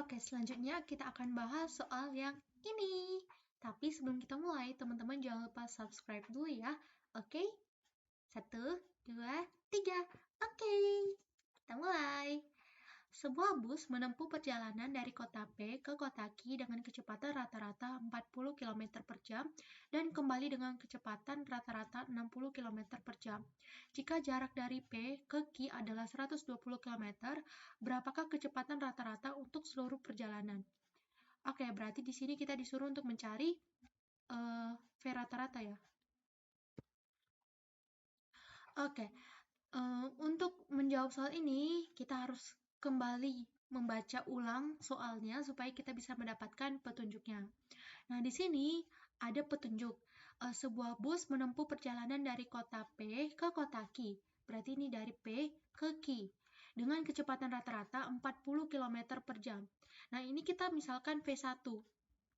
Oke, selanjutnya kita akan bahas soal yang ini. Tapi sebelum kita mulai, teman-teman jangan lupa subscribe dulu ya. Oke? 1, 2, 3. Oke, kita mulai. Sebuah bus menempuh perjalanan dari kota P ke kota Q dengan kecepatan rata-rata 40 km per jam dan kembali dengan kecepatan rata-rata 60 km per jam. Jika jarak dari P ke Q adalah 120 km, berapakah kecepatan rata-rata untuk seluruh perjalanan? Oke, berarti di sini kita disuruh untuk mencari V rata-rata ya. Oke, untuk menjawab soal ini, kita harus kembali membaca ulang soalnya supaya kita bisa mendapatkan petunjuknya. Nah, di sini ada petunjuk. Sebuah bus menempuh perjalanan dari kota P ke kota Q. Berarti ini dari P ke Q. Dengan kecepatan rata-rata 40 km per jam. Nah, ini kita misalkan V1.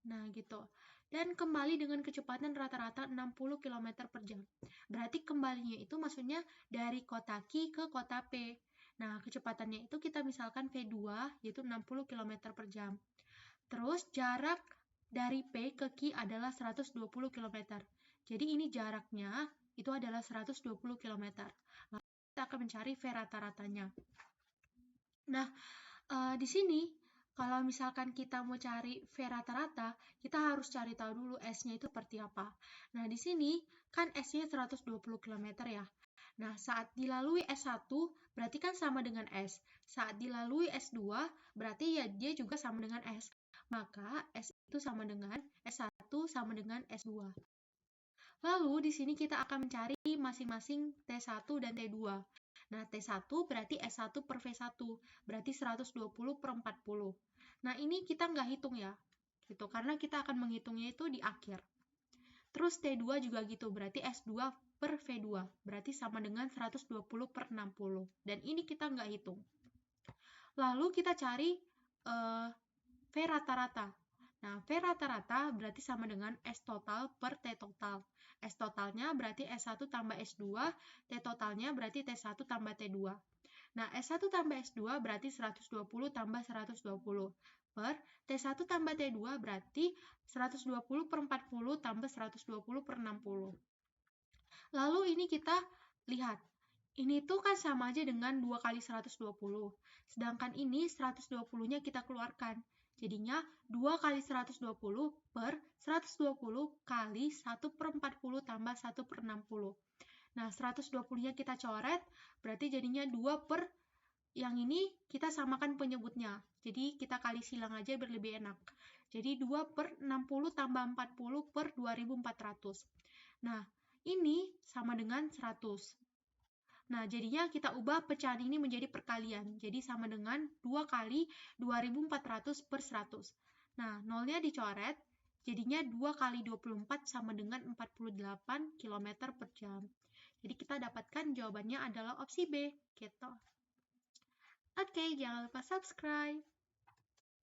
Nah, gitu. Dan kembali dengan kecepatan rata-rata 60 km per jam. Berarti kembalinya itu maksudnya dari kota Q ke kota P. Nah, kecepatannya itu kita misalkan V2, yaitu 60 km per jam. Terus jarak dari P ke Q adalah 120 km. Jadi ini jaraknya itu adalah 120 km. Lalu kita akan mencari V rata-ratanya. Nah, di sini kalau misalkan kita mau cari V rata-rata, kita harus cari tahu dulu S-nya itu seperti apa. Nah, di sini kan S-nya 120 km ya. Nah, saat dilalui S1 berarti kan sama dengan S. Saat dilalui S2 berarti ya dia juga sama dengan S. Maka S itu sama dengan S1 sama dengan S2. Lalu di sini kita akan mencari masing-masing T1 dan T2. Nah, T1 berarti S1 per V1, berarti 120 per 40. Nah, ini kita nggak hitung ya, gitu, karena kita akan menghitungnya itu di akhir. Terus T2 juga gitu, berarti S2 per V2, berarti sama dengan 120 per 60. Dan ini kita nggak hitung. Lalu kita cari V rata-rata. Nah, V rata-rata berarti sama dengan S total per T total. S totalnya berarti S1 tambah S2, T totalnya berarti T1 tambah T2. Nah, S1 tambah S2 berarti 120 tambah 120 per T1 tambah T2 berarti 120 per 40 tambah 120 per 60. Lalu ini kita lihat, ini tuh kan sama aja dengan 2 kali 120. Sedangkan ini 120-nya kita keluarkan. Jadinya 2 kali 120 per 120 kali 1 per 40 tambah 1 per 60. Nah, 120-nya kita coret, berarti jadinya 2 per, yang ini kita samakan penyebutnya. Jadi kita kali silang aja biar lebih enak. Jadi 2 per 60 tambah 40 per 2400. Nah, ini sama dengan 100. Nah, jadinya kita ubah pecahan ini menjadi perkalian. Jadi sama dengan 2 kali 2400 per 100. Nah, nolnya dicoret, jadinya 2 kali 24 sama dengan 48 km per jam. Jadi kita dapatkan jawabannya adalah opsi B, gitu. Oke, jangan lupa subscribe.